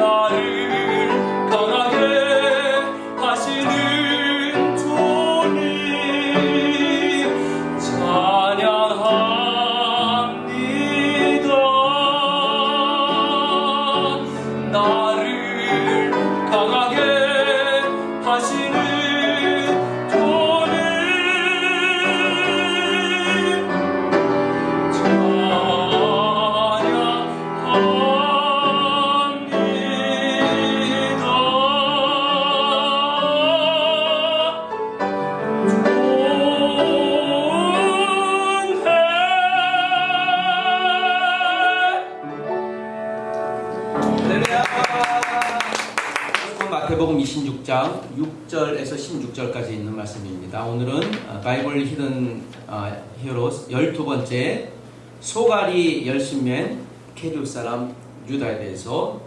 나를 강하게 하시는 주님 찬양합니다. 나를 강하게 하시는 마태복음 26장 6절에서 16절까지 있는 말씀입니다. 오늘은 바이블 히든 히어로스 12번째 소갈이 열심맨 케륙 사람 유다에 대해서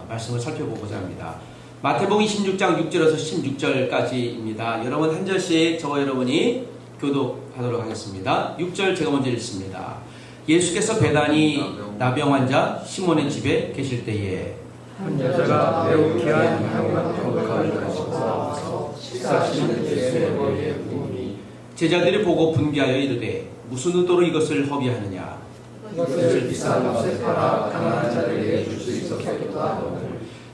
말씀을 살펴보고자 합니다. 마태복음 26장 6절에서 16절까지입니다. 여러분 한 절씩 저와 여러분이 교독하도록 하겠습니다. 6절 제가 먼저 읽습니다. 예수께서 베다니 나병 환자 시몬의 집에 계실 때에 한 여자가 매우 귀한 향유한 가을 가지고 와서 식사하시는 예수의 머리에 묻으니 제자들이 보고 분비하여 이르되 무슨 의도로 이것을 허비하느냐 이것을 비싼 값에 팔아 가난한 자들에게 줄 수 있었겠다.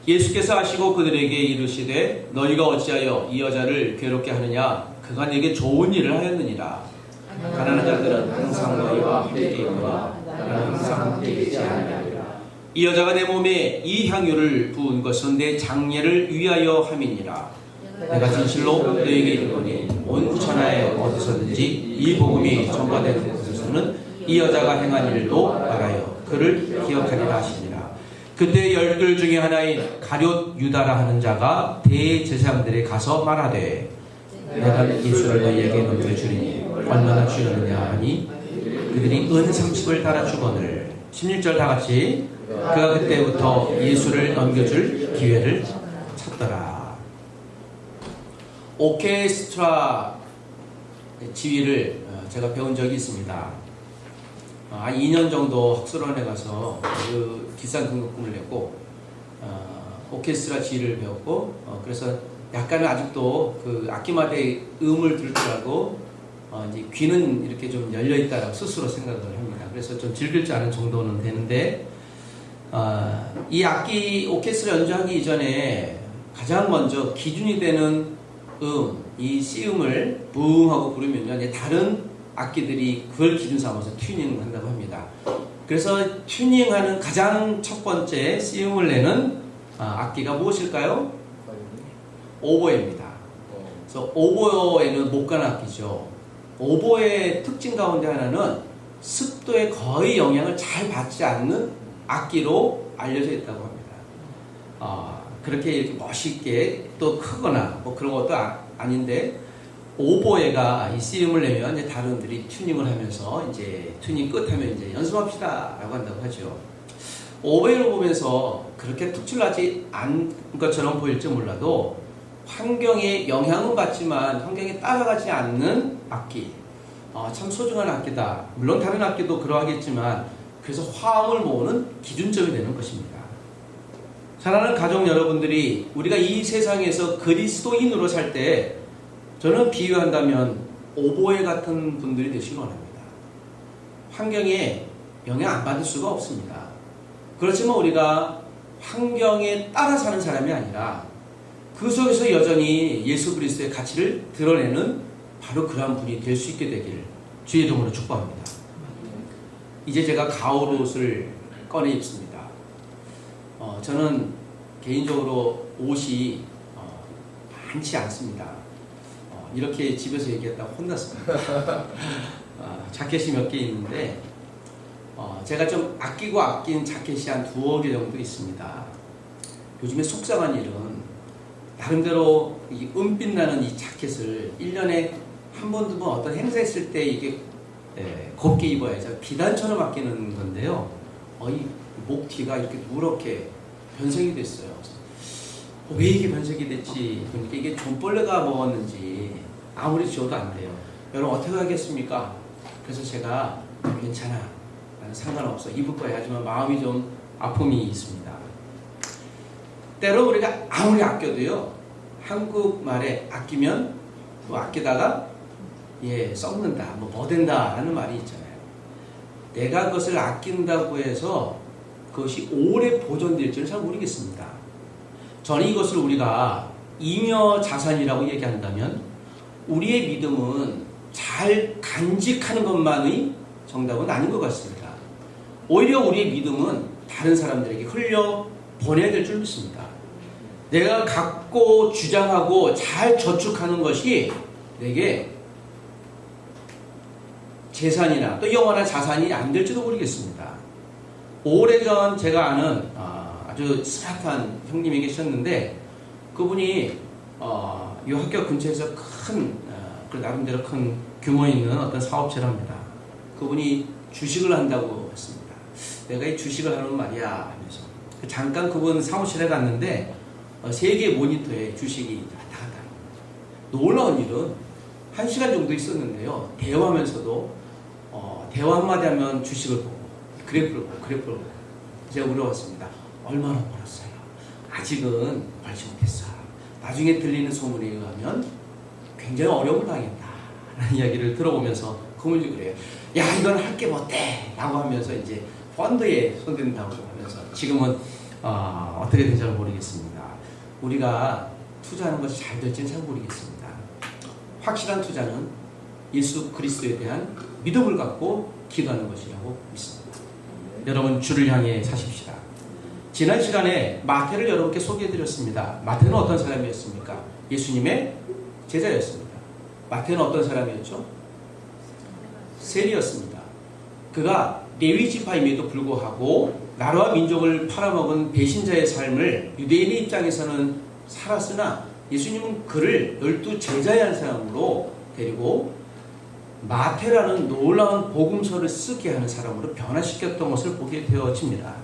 예수께서 아시고 그들에게 이르시되 너희가 어찌하여 이 여자를 괴롭게 하느냐 그가 내게 좋은 일을 하였느니라. 가난한 자들은 항상 너희와 함께 있거나 나는 항상 함께 있지 아니하리라. 이 여자가 내 몸에 이 향유를 부은 것은 내 장례를 위하여 함이니라. 내가 진실로 너희에게 이르노니 온 천하에 어디서든지 이 복음이 전파된 곳에서는 이 여자가 행한 일도 알아요. 그를 기억하리라 하시니라. 그때 열둘 중에 하나인 가룟 유다라 하는 자가 대제사장들에 가서 말하되 내가 예수를 너희에게 넘겨주리니 얼마나 주려느냐 하니 그들이 은 30을 달아 주거늘. 16절 다같이 그가 그때부터 예수를 넘겨줄 기회를 찾더라. 오케스트라 지휘를 제가 배운 적이 있습니다. 한 2년 정도 학술원에 가서 그 비싼 등록금을 냈고 오케스트라 지휘를 배웠고 그래서 약간은 아직도 그 악기마다의 음을 들을 줄 알고 이제 귀는 이렇게 좀 열려 있다라고 스스로 생각을 합니다. 그래서 좀 즐길 줄 아는 정도는 되는데 이 악기 오케스트라 연주하기 이전에 가장 먼저 기준이 되는 이 C음을 붕 하고 부르면요, 이제 다른 악기들이 그걸 기준 삼아서 튜닝을 한다고 합니다. 그래서 튜닝하는 가장 첫 번째 C음을 내는 악기가 무엇일까요? 오보에입니다. 그래서 오보에는 못 가는 악기죠. 오보의 특징 가운데 하나는 습도에 거의 영향을 잘 받지 않는 악기로 알려져 있다고 합니다. 그렇게 이렇게 멋있게 또 크거나 뭐 그런 것도 아닌데 오보에가 이 C음을 내면 이제 다른 분들이 튜닝을 하면서 이제 튜닝 끝하면 이제 연습합시다라고 한다고 하죠. 오보에를 보면서 그렇게 특출나지 않은 것처럼 보일지 몰라도 환경에 영향은 받지만 환경에 따라가지 않는 악기, 참 소중한 악기다. 물론 다른 악기도 그러하겠지만 그래서 화음을 모으는 기준점이 되는 것입니다. 사랑하는 가족 여러분들이 우리가 이 세상에서 그리스도인으로 살 때 저는 비유한다면 오보에 같은 분들이 되시기 원합니다. 환경에 영향 안 받을 수가 없습니다. 그렇지만 우리가 환경에 따라 사는 사람이 아니라 그 속에서 여전히 예수 그리스도의 가치를 드러내는 바로 그러한 분이 될 수 있게 되기를 주의 이름으로 축복합니다. 이제 제가 가을 옷을 꺼내 입습니다. 저는 개인적으로 옷이 많지 않습니다. 이렇게 집에서 얘기했다가 혼났습니다. 자켓이 몇 개 있는데 제가 좀 아낀 자켓이 한 2개 정도 있습니다. 요즘에 속상한 일은 나름대로 이 은빛 나는 이 자켓을 1년에 한 번, 2번 어떤 행사 있을 때 이게 곱게 입어야죠. 비단처럼 아끼는 건데요. 이 목 뒤가 이렇게 누렇게 변색이 됐어요. 왜 이게 변색이 됐지? 그러니까 이게 좀벌레가 먹었는지 아무리 지워도 안 돼요. 여러분 어떻게 하겠습니까? 그래서 제가 괜찮아, 나는 상관없어, 입을 거야 하지만 마음이 좀 아픔이 있습니다. 때로 우리가 아무리 아껴도요, 한국말에 아끼면 또 아끼다가 썩는다, 뭐 된다 라는 말이 있잖아요. 내가 그것을 아낀다고 해서 그것이 오래 보존될지는 잘 모르겠습니다. 저는 이것을 우리가 잉여 자산이라고 얘기한다면 우리의 믿음은 잘 간직하는 것만의 정답은 아닌 것 같습니다. 오히려 우리의 믿음은 다른 사람들에게 흘려 보내야 될 줄 믿습니다. 내가 갖고 주장하고 잘 저축하는 것이 내게 재산이나 또 영원한 자산이 안 될지도 모르겠습니다. 오래전 제가 아는 아주 스마트한 형님이 계셨는데 그분이 이 학교 근처에서 나름대로 큰 규모 있는 어떤 사업체를 합니다. 그분이 주식을 한다고 했습니다. 내가 이 주식을 하는 말이야 하면서 잠깐 그분 사무실에 갔는데 세계 모니터에 주식이 다 놀라운 일은 1시간 정도 있었는데요. 대화하면서도 대화 한마디 하면 주식을 보고 그래프를 보고 제가 물어봤습니다. 얼마나 벌었어요? 아직은 벌지 못했어. 나중에 들리는 소문에 의하면 굉장히 어려움을 당했다 라는 이야기를 들어보면서 그분이 그래요. 야, 이건 할 게 못돼 라고 하면서 이제 펀드에 손댄다고 하면서 지금은 어떻게 될지 잘 모르겠습니다. 우리가 투자하는 것이 잘 될지는 잘 모르겠습니다. 확실한 투자는 예수 그리스도에 대한 믿음을 갖고 기도하는 것이라고 믿습니다. 여러분, 주를 향해 사십시다. 지난 시간에 마태를 여러분께 소개해드렸습니다. 마태는 어떤 사람이었습니까? 예수님의 제자였습니다. 마태는 어떤 사람이었죠? 세리였습니다. 그가 레위 지파임에도 불구하고 나라와 민족을 팔아먹은 배신자의 삶을 유대인의 입장에서는 살았으나 예수님은 그를 12 제자의 한 사람으로 데리고 마태라는 놀라운 복음서를 쓰게 하는 사람으로 변화시켰던 것을 보게 되어집니다.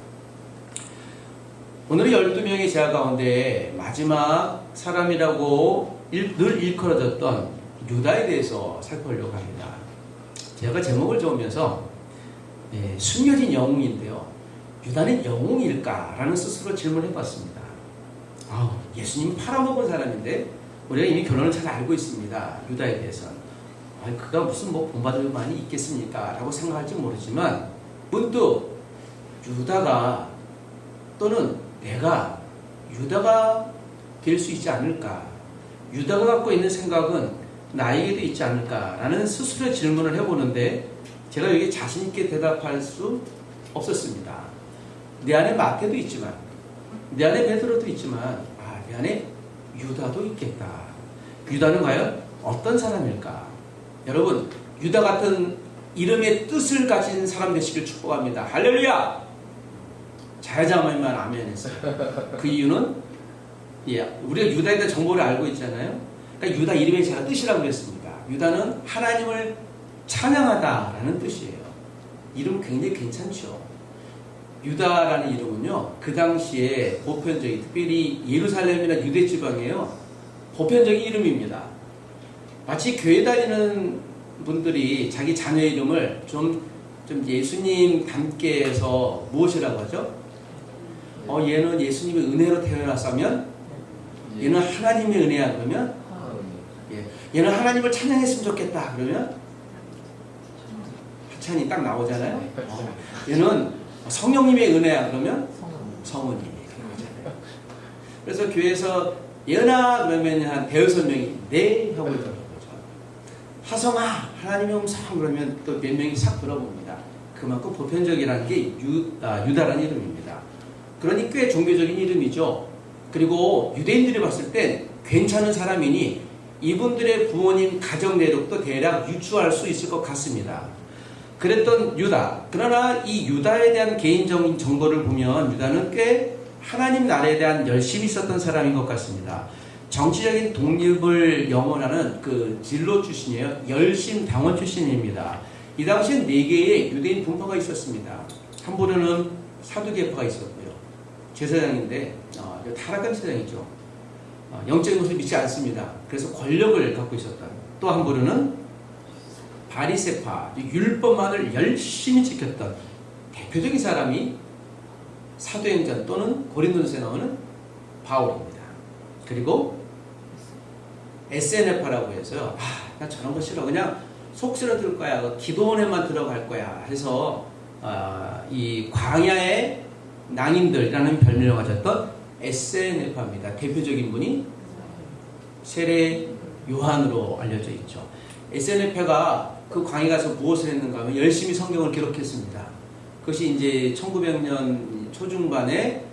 오늘은 12명의 제자 가운데 마지막 사람이라고 늘 일컬어졌던 유다에 대해서 살펴보려고 합니다. 제가 제목을 적으면서 숨겨진 영웅인데요. 유다는 영웅일까라는 스스로 질문을 해봤습니다. 예수님이 팔아먹은 사람인데 우리가 이미 결론을 잘 알고 있습니다. 유다에 대해서는. 그가 무슨 본받을 만이 있겠습니까? 라고 생각할지 모르지만 문득 유다가 또는 내가 유다가 될 수 있지 않을까? 유다가 갖고 있는 생각은 나에게도 있지 않을까라는 스스로의 질문을 해보는데 제가 여기 자신 있게 대답할 수 없었습니다. 내 안에 마태도 있지만 내 안에 베드로도 있지만 내 안에 유다도 있겠다. 유다는 과연 어떤 사람일까? 여러분, 유다 같은 이름의 뜻을 가진 사람 되시길 축복합니다. 할렐루야! 자야자만만 아멘 했어요. 그 이유는 우리가 유다에 대한 정보를 알고 있잖아요. 그러니까 유다 이름의 제가 뜻이라고 그랬습니다. 유다는 하나님을 찬양하다라는 뜻이에요. 이름 굉장히 괜찮죠. 유다라는 이름은요, 그 당시에 보편적인, 특별히 예루살렘이나 유대 지방이에요. 보편적인 이름입니다. 마치 교회 다니는 분들이 자기 자녀 이름을 좀 예수님 닮게 해서 무엇이라고 하죠? 얘는 예수님의 은혜로 태어났으면 얘는 하나님의 은혜야 그러면 얘는 하나님을 찬양했으면 좋겠다 그러면 하찬이 딱 나오잖아요. 얘는 성령님의 은혜야 그러면 성은이 그러잖아요. 그래서 교회에서 예은아 그러면 한 대여섯 명이 네 하고 있더라고요. 하성아 하나님의 음성 그러면 또 몇 명이 싹 들어봅니다. 그만큼 보편적이라는 게 유다라는 이름입니다. 그러니 꽤 종교적인 이름이죠. 그리고 유대인들이 봤을 땐 괜찮은 사람이니 이분들의 부모님 가정 내력도 대략 유추할 수 있을 것 같습니다. 그랬던 유다. 그러나 이 유다에 대한 개인적인 정보를 보면 유다는 꽤 하나님 나라에 대한 열심이 있었던 사람인 것 같습니다. 정치적인 독립을 영원하는 그 진로 출신이에요. 열심 당원 출신입니다. 이 당시엔 4개의 유대인 분파가 있었습니다. 한 부류는 사두개파가 있었고요. 제사장인데 타락한 제사장이죠. 영적인 것을 믿지 않습니다. 그래서 권력을 갖고 있었던 또 한 부류는 바리새파, 율법만을 열심히 지켰던 대표적인 사람이 사도행전 또는 고린도전서에 나오는 바울입니다. 그리고 SNF라고 해서요. 나 저런 거 싫어. 그냥 속 쓰러 들 거야. 기도원에만 들어갈 거야. 해서 이 광야의 낭인들이라는 별명을 가졌던 SNF입니다. 대표적인 분이 세례 요한으로 알려져 있죠. SNF가 그 광야에 가서 무엇을 했는가 하면 열심히 성경을 기록했습니다. 그것이 이제 1900년 초중반에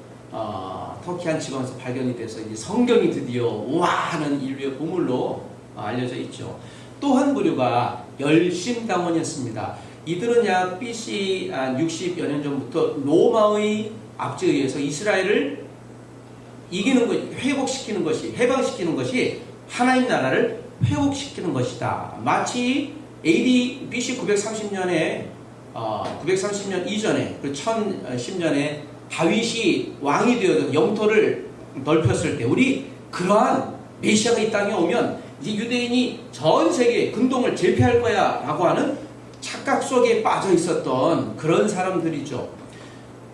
터키 한 지방에서 발견이 돼서 이제 성경이 드디어 우와 하는 인류의 보물로 알려져 있죠. 또 한 부류가 열심당원이었습니다. 이들은 약 BC 60여 년 전부터 로마의 압제에 의해서 이스라엘을 이기는 것, 회복시키는 것이, 해방시키는 것이 하나님 나라를 회복시키는 것이다. 마치 AD BC 930년에 930년 이전에 그 1010년에 다윗이 왕이 되어서 영토를 넓혔을 때 우리 그러한 메시아가 이 땅에 오면 이제 유대인이 전 세계 근동을 제패할 거야 라고 하는 착각 속에 빠져 있었던 그런 사람들이죠.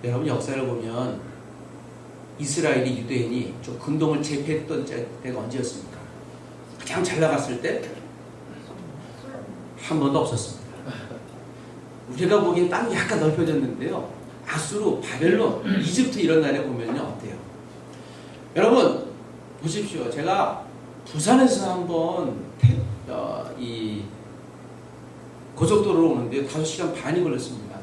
여러분 역사를 보면 이스라엘이 유대인이 좀 근동을 제패했던 때가 언제였습니까? 가장 잘 나갔을 때? 한 번도 없었습니다. 우리가 보기엔 땅이 약간 넓혀졌는데요. 아수르, 바벨론, 이집트 이런 나라에 보면요 어때요? 여러분 보십시오. 제가 부산에서 한번 이 고속도로로 오는데 5시간 반이 걸렸습니다.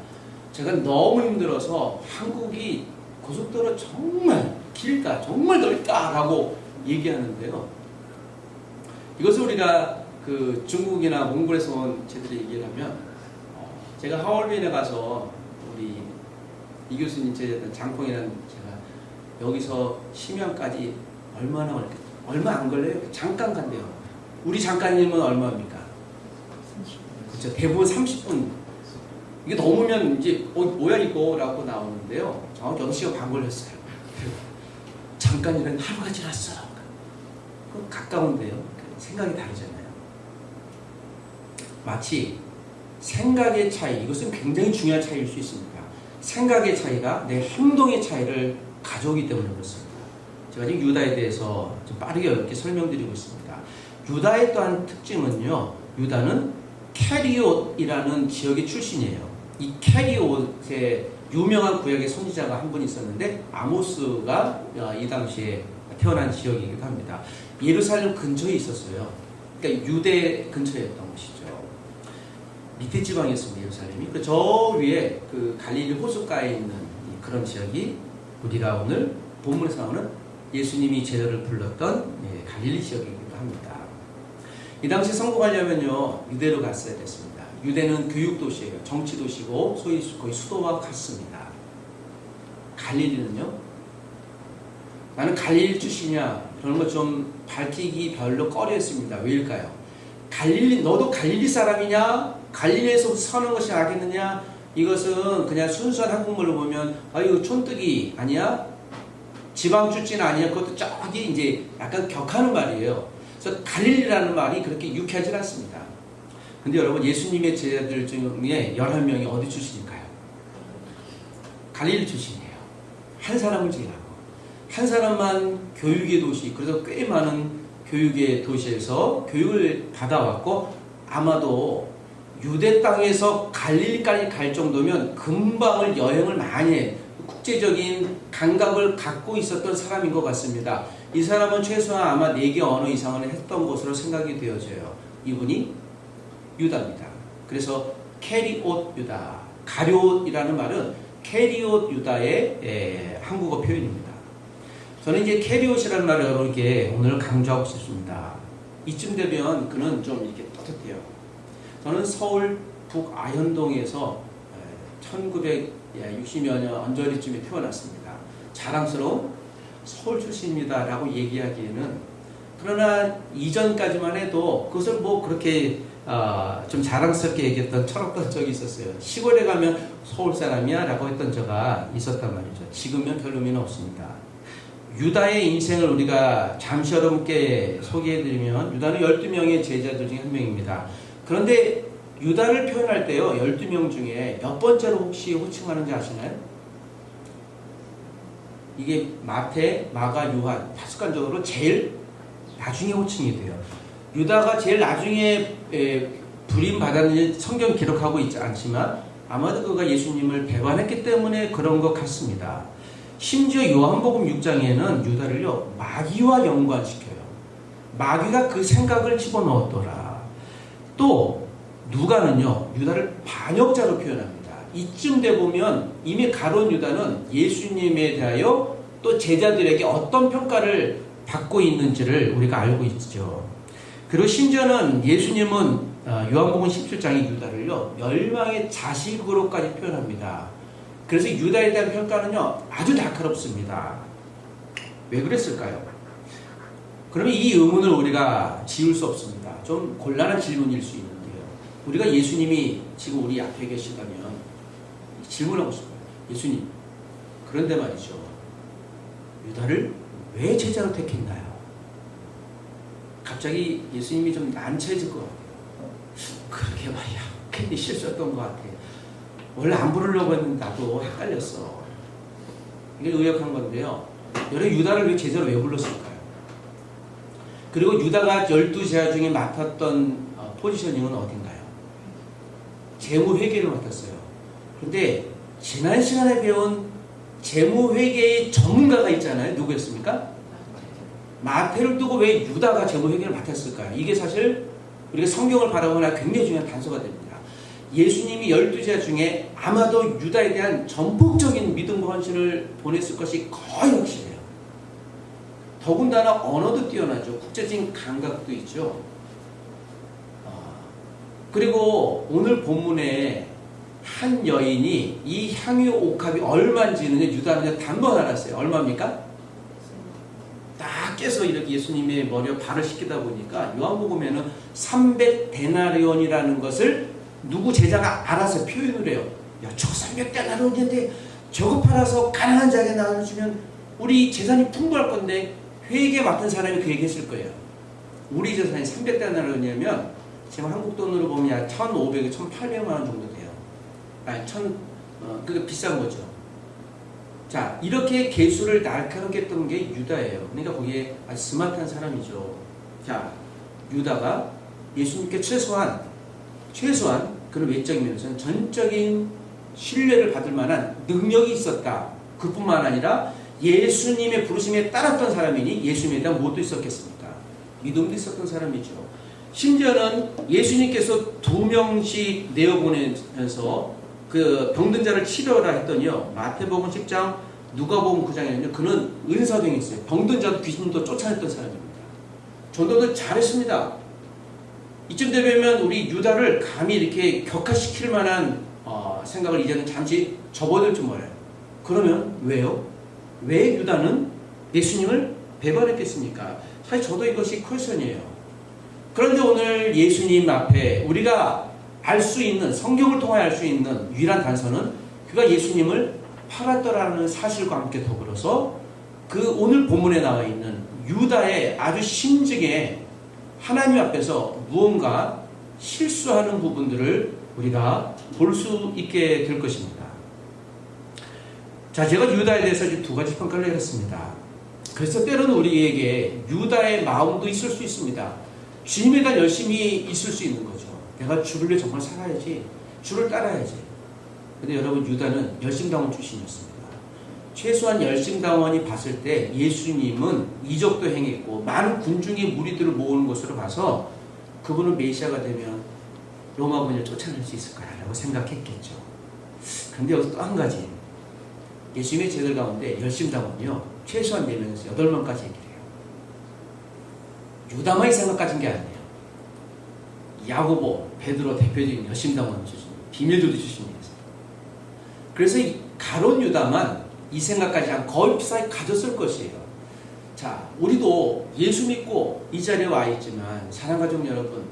제가 너무 힘들어서 한국이 고속도로 정말 길다, 정말 넓다라고 얘기하는데요. 이것을 우리가 그 중국이나 몽골에서 온 쟤들이 얘기를 하면 제가 하얼빈에 가서 우리 이 교수님 제자들 장콩이라는 제가 여기서 심양까지 얼마나 걸릴까? 얼마 안 걸려요. 잠깐 간대요. 우리 장관님은 얼마입니까? 그렇죠. 대부분 30분. 이게 넘으면 이제 뭐야 이거라고 나오는데요. 정확히 6시간 반 걸렸어요. 장관이라는 하루가 지났어. 그 가까운데요. 생각이 다르잖아요. 마치 생각의 차이, 이것은 굉장히 중요한 차이일 수 있습니다. 생각의 차이가 내 행동의 차이를 가져오기 때문에 그렇습니다. 제가 지금 유다에 대해서 좀 빠르게 어렵게 설명드리고 있습니다. 유다의 또한 특징은요, 유다는 캐리옷이라는 지역의 출신이에요. 이 캐리옷의 유명한 구약의 선지자가 한 분 있었는데 아모스가 이 당시에 태어난 지역이기도 합니다. 예루살렘 근처에 있었어요. 그러니까 유대 근처였던 것이죠. 밑에 지방이었습니다. 예루살렘이. 저 위에 그 갈릴리 호숫가에 있는 그런 지역이 우리가 오늘 본문에서 나오는 예수님이 제자를 불렀던 갈릴리 지역이기도 합니다. 이 당시 성공하려면요 유대로 갔어야 됐습니다. 유대는 교육도시예요. 정치도시고 소위 거의 수도와 같습니다. 갈릴리는요, 나는 갈릴리 출신이야 그런 거 좀 밝히기 별로 꺼려했습니다. 왜일까요? 갈릴리, 너도 갈릴리 사람이냐? 갈릴리에서 사는 것이 알겠느냐? 이것은 그냥 순수한 한국말로 보면 이거 촌뜨기 아니야? 지방 출신 아니야? 그것도 저기 이제 약간 격하는 말이에요. 그래서 갈릴리라는 말이 그렇게 유쾌하지 않습니다. 근데 여러분 예수님의 제자들 중에 11명이 어디 출신일까요? 갈릴리 출신이에요. 한 사람을 제외하고. 한 사람만 교육의 도시, 그래서 꽤 많은 교육의 도시에서 교육을 받아왔고 아마도 유대 땅에서 갈릴리까지 갈 정도면 금방을 여행을 많이 해. 국제적인 감각을 갖고 있었던 사람인 것 같습니다. 이 사람은 최소한 아마 4개 언어 이상을 했던 것으로 생각이 되어져요. 이분이 유다입니다. 그래서 캐리옷 유다, 가룟이라는 말은 캐리옷 유다의 한국어 표현입니다. 저는 이제 캐리옷이라는 말을 여러분께 오늘 강조하고 싶습니다. 이쯤 되면 그는 좀 이렇게 떳떳해요. 저는 서울 북아현동에서 1960여 년 언저리쯤에 태어났습니다. 자랑스러운 서울 출신입니다 라고 얘기하기에는, 그러나 이전까지만 해도 그것을 뭐 그렇게 좀 자랑스럽게 얘기했던 철없던 적이 있었어요. 시골에 가면 서울 사람이야 라고 했던 적이 있었단 말이죠. 지금은 별 의미는 없습니다. 유다의 인생을 우리가 잠시 여러분께 소개해드리면, 유다는 12명의 제자들 중에 한 명입니다. 그런데 유다를 표현할 때요, 12명 중에 몇 번째로 혹시 호칭하는지 아시나요? 이게 마태, 마가, 요한 다섯 간적으로 제일 나중에 호칭이 돼요. 유다가 제일 나중에 부림 받았는지 성경 기록하고 있지 않지만 아마도 그가 예수님을 배반했기 때문에 그런 것 같습니다. 심지어 요한복음 6장에는 유다를요 마귀와 연관시켜요. 마귀가 그 생각을 집어넣었더라. 또 누가는요 유다를 반역자로 표현합니다. 이쯤 돼 보면 이미 가룟 유다는 예수님에 대하여 또 제자들에게 어떤 평가를 받고 있는지를 우리가 알고 있죠. 그리고 심지어는 예수님은 요한복음 17장의 유다를요 멸망의 자식으로까지 표현합니다. 그래서 유다에 대한 평가는요 아주 날카롭습니다. 왜 그랬을까요? 그러면 이 의문을 우리가 지울 수 없습니다. 좀 곤란한 질문일 수 있는데요. 우리가 예수님이 지금 우리 앞에 계시다면 질문하고 싶어요. 예수님, 그런데 말이죠. 유다를 왜 제자로 택했나요? 갑자기 예수님이 좀 난처해질 것 같아요. 그러게 말이야. 괜히 실수했던 것 같아. 원래 안 부르려고 했는데 나도 헷갈렸어. 이게 의역한 건데요. 여러 유다를 왜 제자로 왜 불렀을까요? 그리고 유다가 12제자 중에 맡았던 포지셔닝은 어딘가요? 재무회계를 맡았어요. 그런데 지난 시간에 배운 재무회계의 전문가가 있잖아요. 누구였습니까? 마태를 두고 왜 유다가 재무회계를 맡았을까요? 이게 사실 우리가 성경을 바라보면 굉장히 중요한 단서가 됩니다. 예수님이 12제자 중에 아마도 유다에 대한 전폭적인 믿음과 헌신을 보냈을 것이 거의 확실해요. 더군다나 언어도 뛰어나죠. 국제적인 감각도 있죠. 그리고 오늘 본문에 한 여인이 이 향유 옥합이 얼마인지는 유다는 단번 알았어요. 얼마입니까? 딱 깨서 이렇게 예수님의 머리에 발을 씻기다 보니까 요한복음에는 300데나리온이라는 것을 누구 제자가 알아서 표현을 해요. 야, 저거 300데나리온인데 저거 팔아서 가난한 자에게 나눠주면 우리 재산이 풍부할 건데 회계 맡은 사람이 그 얘기했을 거예요. 우리 재산이 300데나리온이면 지금 한국 돈으로 보면 1,500, 1,800만 원 정도 돼요. 아니, 그게 비싼 거죠. 자, 이렇게 계수를 날카롭게 했던 게 유다예요. 그러니까 거기에 아주 스마트한 사람이죠. 자, 유다가 예수님께 최소한 그런 외적인 면에서는 전적인 신뢰를 받을 만한 능력이 있었다. 그뿐만 아니라 예수님의 부르심에 따랐던 사람이니 예수님에 대한 무엇도 있었겠습니까? 믿음도 있었던 사람이죠. 심지어는 예수님께서 2명씩 내어보내면서 그 병든 자를 치료하라 했더니요. 마태복음 10장, 누가복음 9장에는요. 그는 은사등이 있어요. 병든 자도 귀신도 쫓아냈던 사람입니다. 전도도 잘했습니다. 이쯤 되면 우리 유다를 감히 이렇게 격화시킬 만한 생각을 이제는 잠시 접어들 줄 몰라요. 그러면 왜요? 왜 유다는 예수님을 배반했겠습니까? 사실 저도 이것이 퀘스천이에요. 그런데 오늘 예수님 앞에 우리가 알 수 있는, 성경을 통해 알 수 있는 유일한 단서는 그가 예수님을 팔았더라는 사실과 함께 더불어서 그 오늘 본문에 나와 있는 유다의 아주 심증에 하나님 앞에서 무언가 실수하는 부분들을 우리가 볼 수 있게 될 것입니다. 자, 제가 유다에 대해서 이제 2가지 평가를 내렸습니다. 그래서 때로는 우리에게 유다의 마음도 있을 수 있습니다. 주님에 대한 열심히 있을 수 있는 거죠. 내가 주를 위해 정말 살아야지. 주를 따라야지. 근데 여러분, 유다는 열심당원 출신이었습니다. 최소한 열심당원이 봤을 때 예수님은 이적도 행했고 많은 군중의 무리들을 모으는 것으로 봐서 그분은 메시아가 되면 로마군을 쫓아낼 수 있을 거라고 생각했겠죠. 그런데 여기서 또 한 가지. 예수님의 제자들 가운데 열심당원이요. 최소한 4명에서 8명까지 얘기를 해요. 유다만이 생각까지는 게 아니에요. 야고보, 베드로 대표적인 열심당원 출신, 비밀도리 출신이었어요. 그래서 이 가룟 유다만 이 생각까지 한 거의 비슷하게 가졌을 것이에요. 자, 우리도 예수 믿고 이 자리에 와 있지만 사랑하는 가족 여러분,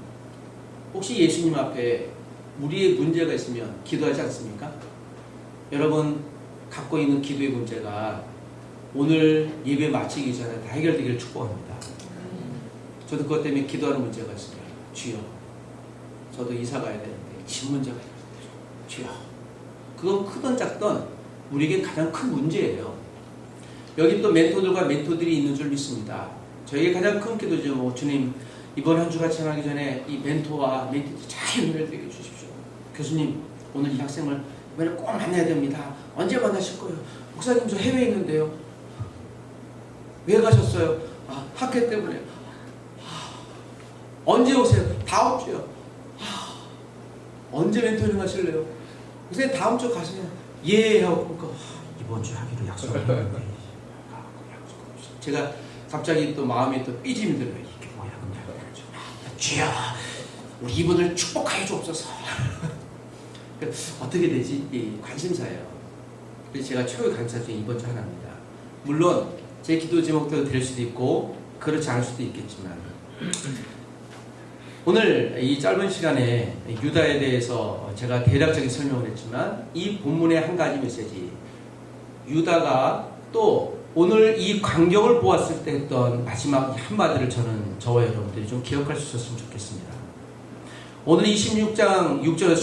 혹시 예수님 앞에 우리의 문제가 있으면 기도하지 않습니까? 여러분 갖고 있는 기도의 문제가 오늘 예배 마치기 전에 다 해결되기를 축복합니다. 저도 그것 때문에 기도하는 문제가 있어요. 주여, 저도 이사 가야 되는데 집 문제가 있어요. 주여. 그건 크든 작든 우리에게 가장 큰 문제예요. 여기 또 멘토들과 멘토들이 있는 줄 믿습니다. 저에게 가장 큰 기도죠. 뭐 주님, 이번 한 주가 지나기 전에 이 멘토와 멘티들 잘 연결되게 해주십시오. 교수님, 오늘 이 학생을 이번에 꼭 만나야 됩니다. 언제 만나실 거예요? 목사님, 저 해외에 있는데요. 왜 가셨어요? 아, 학회 때문에. 언제 오세요? 다음 주요. 언제 멘토링 하실래요? 목사님, 다음 주 가세요. 예 하고 그러니까 이번 주 하기로 약속했는데 제가 갑자기 또 마음이 또 삐짐이 들어요. 이게 뭐야? 주여, 우리 이분을 축복하여 주옵소서. 어떻게 되지? 이 관심사예요. 그래서 제가 최고의 관심사 중에 이번 주 하나입니다. 물론 제 기도 제목대로 될 수도 있고 그렇지 않을 수도 있겠지만 오늘 이 짧은 시간에 유다에 대해서 제가 대략적인 설명을 했지만 이 본문의 한 가지 메시지, 유다가 또 오늘 이 광경을 보았을 때 했던 마지막 한마디를 저와 여러분들이 좀 기억할 수 있었으면 좋겠습니다. 오늘 26장 6절에서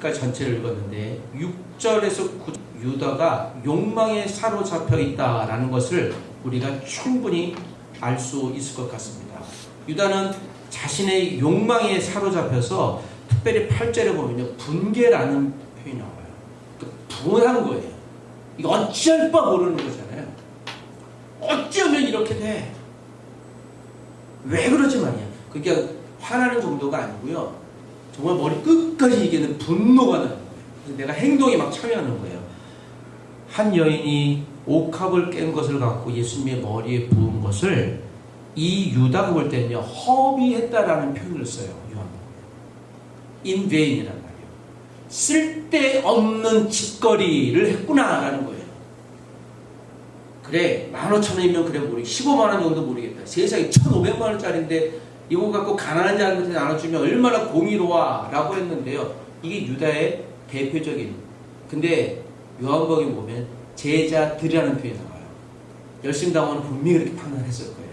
16절까지 전체를 읽었는데 6절에서 9절 유다가 욕망에 사로잡혀 있다라는 것을 우리가 충분히 알 수 있을 것 같습니다. 유다는 자신의 욕망에 사로잡혀서 특별히 8절에 보면요, 분개라는 표현이 나와요. 분한 거예요. 이거 어찌할 바 모르는 거잖아요. 어찌하면 이렇게 돼? 왜 그러지 말이야? 그게 화나는 정도가 아니고요. 정말 머리 끝까지 이게는 분노가 나는 거예요. 그래서 내가 행동에 막 참여하는 거예요. 한 여인이 옥합을 깬 것을 갖고 예수님의 머리에 부은 것을 이 유다가 볼 때는요, 허비했다라는 표현을 써요. in vain이란 말이에요. 쓸데없는 짓거리를 했구나라는 거예요. 그래, 15,000원이면 그래 모르겠다. 15만원 정도 모르겠다. 세상에 1,500만원짜리인데 이거 갖고 가난한 자한테 나눠주면 얼마나 공의로워 라고 했는데요. 이게 유다의 대표적인, 근데 요한복음 보면 제자들이라는 표현이 나와요. 열심당원은 분명히 그렇게 판단했을 거예요.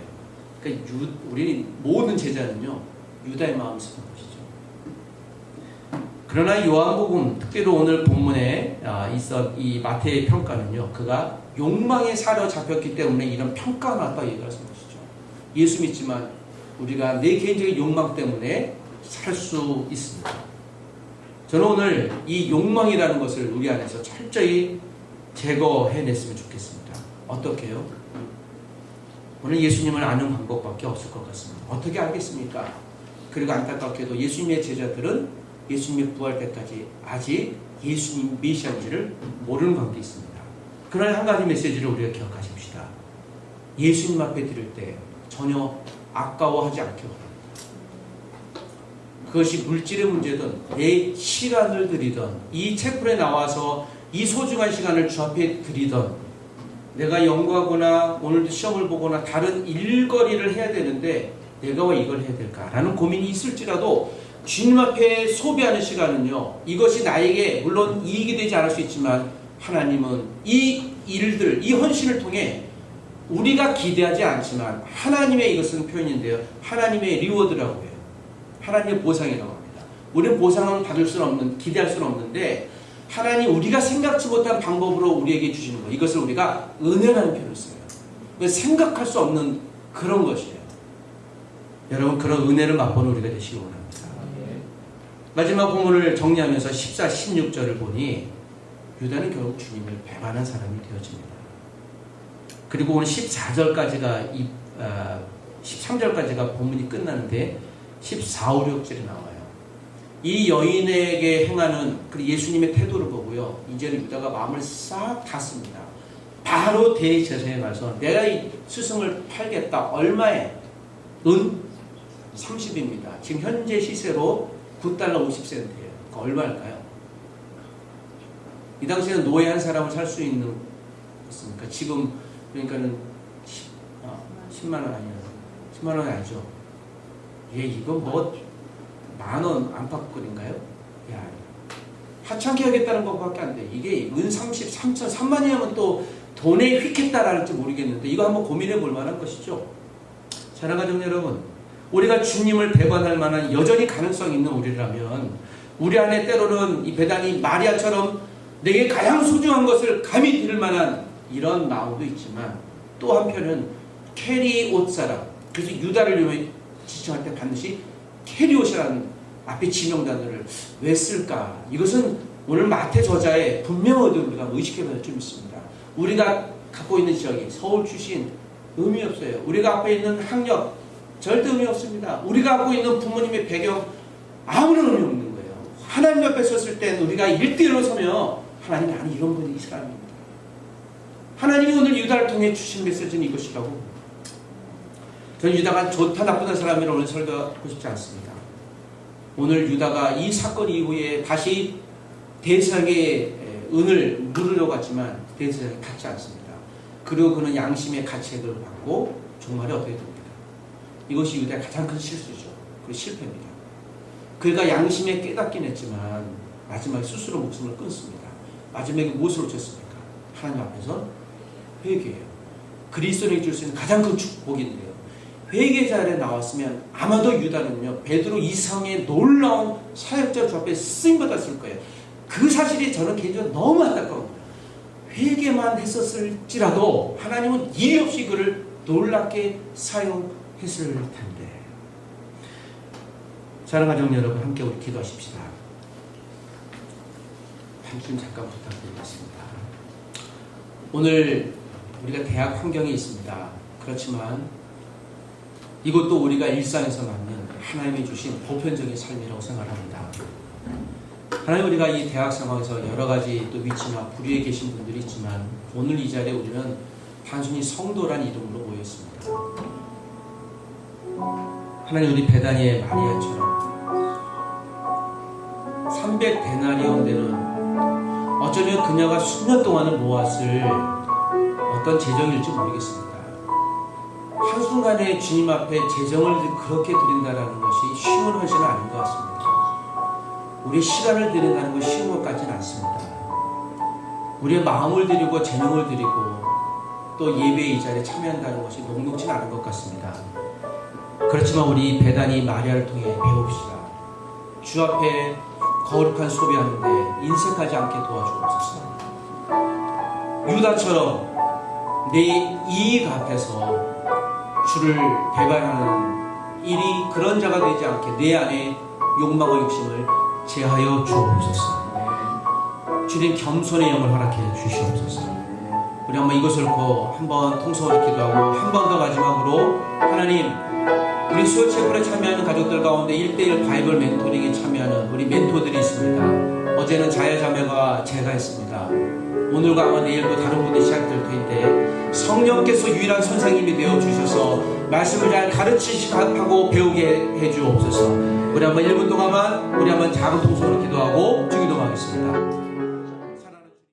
그러니까 우리 모든 제자는요, 유다의 마음을 쓰는 것이죠. 그러나 요한복음, 특별히 오늘 본문에 있던 이 마태의 평가는요, 그가 욕망에 사로잡혔기 때문에 이런 평가가 났다 얘기하는 것이죠. 예수 믿지만 우리가 내 개인적인 욕망 때문에 살 수 있습니다. 저는 오늘 이 욕망이라는 것을 우리 안에서 철저히 제거해냈으면 좋겠습니다. 어떻게 해요? 오늘 예수님을 아는 방법밖에 없을 것 같습니다. 어떻게 알겠습니까? 그리고 안타깝게도 예수님의 제자들은 예수님의 부활 때까지 아직 예수님 메시아인지를 모르는 관계에 있습니다. 그러나 한 가지 메시지를 우리가 기억하십시다. 예수님 앞에 드릴 때 전혀 아까워하지 않기 바랍니다. 그것이 물질의 문제든 내 시간을 드리든 이 채플에 나와서 이 소중한 시간을 주 앞에 드리든 내가 연구하거나 오늘도 시험을 보거나 다른 일거리를 해야 되는데 내가 왜 이걸 해야 될까라는 고민이 있을지라도 주님 앞에 소비하는 시간은요, 이것이 나에게 물론 이익이 되지 않을 수 있지만 하나님은 이 일들, 이 헌신을 통해 우리가 기대하지 않지만 하나님의, 이것은 표현인데요, 하나님의 리워드라고 해요. 하나님의 보상이라고 합니다. 우리는 보상은 받을 수는 없는, 기대할 수는 없는데 하나님 우리가 생각지 못한 방법으로 우리에게 주시는 거, 이것을 우리가 은혜라는 표현을 써요. 생각할 수 없는 그런 것이에요. 여러분, 그런 은혜를 맛보는 우리가 되시기 원합니다. 마지막 본문을 정리하면서 14, 16절을 보니 유다는 결국 주님을 배반한 사람이 되어집니다. 그리고 오늘 14절까지가 13절까지가 본문이 끝나는데 14, 5, 6절이 나와요. 이 여인에게 행하는 예수님의 태도를 보고요, 이제는 유다가 마음을 싹 닫습니다. 바로 대제사장에 가서 내가 이 스승을 팔겠다. 얼마에? 은 30입니다. 지금 현재 시세로 9달러 50센트예요. 그러니까 얼마일까요? 이 당시에는 노예 한 사람을 살 수 있는 것입니까? 지금 그러니까는 10만 원 아니에요. 10만 원 아니죠. 이거 뭐 만원 안팎거리인가요? 야, 하찮게 하겠다는 것밖에 안 돼. 이게 은 30, 3천, 3만이면 또 돈에 휙했다랄지 모르겠는데 이거 한번 고민해 볼 만한 것이죠. 사랑하는 가족 여러분, 우리가 주님을 배반할 만한 여전히 가능성이 있는 우리라면 우리 안에 때로는 이 배단이 마리아처럼 내게 가장 소중한 것을 감히 드릴 만한 이런 마음도 있지만 또 한편은 캐리 옷 사람. 그래서 유다를 지칭할 때 반드시 캐리 옷이라는 앞에 지명단어를 왜 쓸까? 이것은 오늘 마태 저자의 분명한 의도를 우리가 의식해봐야 할 좀 있습니다. 우리가 갖고 있는 지역이 서울 출신 의미 없어요. 우리가 갖고 있는 학력 절대 의미 없습니다. 우리가 갖고 있는 부모님의 배경 아무런 의미 없는 거예요. 하나님 옆에 섰을 땐 우리가 1대1로 서며 하나님, 나는 이런 분이 이 사람입니다. 하나님이 오늘 유다를 통해 주신 메시지는 이것이라고. 저는 유다가 좋다 나쁘다 사람이라 오늘 설교하고 싶지 않습니다. 오늘 유다가 이 사건 이후에 다시 대제사장의 은을 물으려고 했지만 대제사장이 받지 않습니다. 그리고 그는 양심의 가책을 받고 종말에 어떻게 됩니까? 이것이 유다의 가장 큰 실수죠. 그리고 실패입니다. 그가 양심에 깨닫긴 했지만 마지막에 스스로 목숨을 끊습니다. 마지막에 무엇을 쳤습니까? 하나님 앞에서 회개예요. 그리스도인에게 줄 수 있는 가장 큰 축복인데요. 회개 자리에 나왔으면 아마도 유다는요, 베드로 이상의 놀라운 사역자 주 앞에 쓰임받았을 거예요. 그 사실이 저는 개인적으로 너무 안타까워요. 회개만 했었을지라도 하나님은 이의 없이 그를 놀랍게 사용했을 텐데. 사랑하는 가정 여러분, 함께 우리 기도하십시다. 한숨 잠깐 부탁드리겠습니다. 오늘 우리가 대학 환경에 있습니다. 그렇지만 이것도 우리가 일상에서 맞는 하나님이 주신 보편적인 삶이라고 생각합니다. 하나님, 우리가 이 대학 상황에서 여러 가지 또 위치나 부류에 계신 분들이 있지만 오늘 이 자리에 우리는 단순히 성도란 이름으로 모였습니다. 하나님, 우리 베다니의 마리아처럼 300데나리온 되는, 어쩌면 그녀가 수년 동안을 모았을 어떤 재정일지 모르겠습니다. 한순간에 주님 앞에 재정을 그렇게 드린다는 것이 쉬운 헌신은 아닌 것 같습니다. 우리의 시간을 드린다는 것이 쉬운 것 같지는 않습니다. 우리의 마음을 드리고 재능을 드리고 또 예배의 이 자리에 참여한다는 것이 녹록지 않은 것 같습니다. 그렇지만 우리 베다니 마리아를 통해 배웁시다. 주 앞에 거룩한 소비하는데 인색하지 않게 도와주옵소서. 유다처럼 내 이익 앞에서 주를 배반하는 일이 그런 자가 되지 않게 내 안에 욕망과 욕심을 제하여 주옵소서. 주님, 겸손의 영을 허락해 주시옵소서. 우리 한번 이것을 놓고 한번 통성으로 기도하고 한 번 더 마지막으로, 하나님, 우리 수요체플에 참여하는 가족들 가운데 1:1 바이블 멘토링에 참여하는 우리 멘토들이 있습니다. 어제는 자녀자매가 제가 했습니다. 오늘과 아마 내일도 다른 분이 시작될 텐데 성령께서 유일한 선생님이 되어주셔서 말씀을 잘 가르치시고 배우게 해주옵소서. 우리 한번 1분 동안만 우리 한번 작은 통성으로 기도하고